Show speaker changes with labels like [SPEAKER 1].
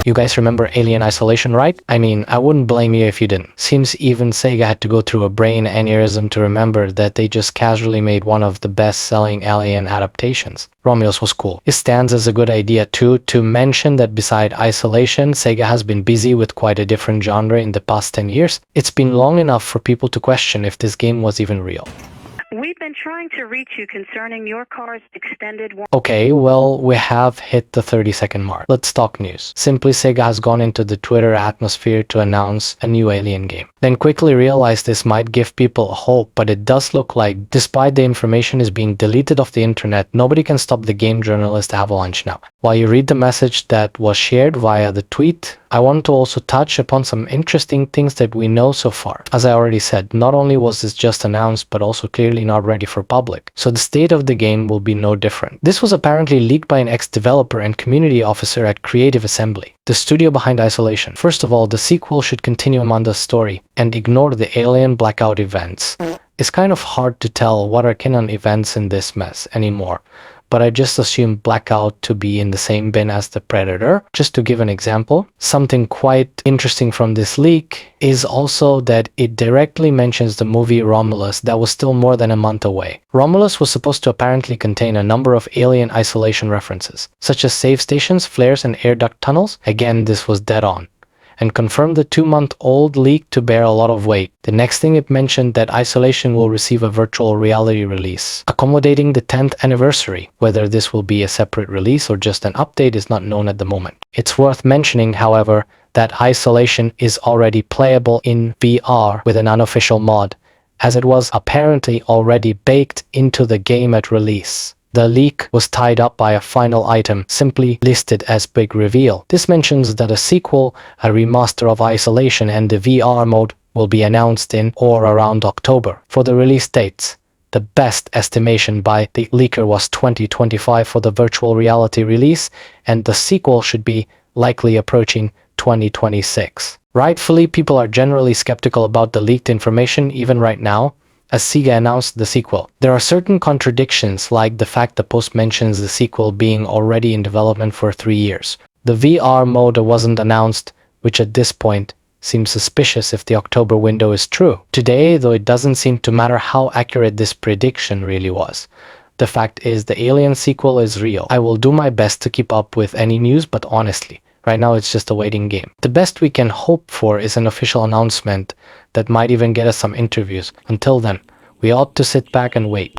[SPEAKER 1] You guys remember Alien Isolation, right? I mean, I wouldn't blame you if you didn't. Seems even Sega had to go through a brain aneurysm to remember that they just casually made one of the best-selling Alien adaptations. Romulus was cool. It stands as a good idea too to mention that beside Isolation, Sega has been busy with quite a different genre in the past 10 years. It's been long enough for people to question if this game was even real.
[SPEAKER 2] We've been trying to reach you concerning your car's extended warranty.
[SPEAKER 1] Okay, well, we have hit the 30-second mark. Let's talk news. Simply, Sega has gone into the Twitter atmosphere to announce a new Alien game. Then quickly realized this might give people hope, but it does look like, despite the information is being deleted off the internet, nobody can stop the game journalist avalanche now. While you read the message that was shared via the tweet, I want to also touch upon some interesting things that we know so far. As I already said, not only was this just announced, but also clearly not ready for public. So the state of the game will be no different. This was apparently leaked by an ex-developer and community officer at Creative Assembly, the studio behind Isolation. First of all, the sequel should continue Amanda's story and ignore the Alien Blackout events. It's kind of hard to tell what are canon events in this mess anymore, but I just assume Blackout to be in the same bin as the Predator. Just to give an example, something quite interesting from this leak is also that it directly mentions the movie Romulus that was still more than a month away. Romulus was supposed to apparently contain a number of Alien Isolation references, such as save stations, flares, and air duct tunnels. Again, this was dead on, and confirmed the 2-month-old leak to bear a lot of weight. The next thing it mentioned that Isolation will receive a virtual reality release, accommodating the 10th anniversary. Whether this will be a separate release or just an update is not known at the moment. It's worth mentioning, however, that Isolation is already playable in VR with an unofficial mod, as it was apparently already baked into the game at release. The leak was tied up by a final item, simply listed as big reveal. This mentions that a sequel, a remaster of Isolation and the VR mode will be announced in or around October. For the release dates, the best estimation by the leaker was 2025 for the virtual reality release, and the sequel should be likely approaching 2026. Rightfully, people are generally skeptical about the leaked information even right now, as SEGA announced the sequel. There are certain contradictions, like the fact the post mentions the sequel being already in development for 3 years. The VR mode wasn't announced, which at this point seems suspicious if the October window is true. Today, though, it doesn't seem to matter how accurate this prediction really was. The fact is, the Alien sequel is real. I will do my best to keep up with any news, but honestly, right now it's just a waiting game. The best we can hope for is an official announcement that might even get us some interviews. Until then, we ought to sit back and wait.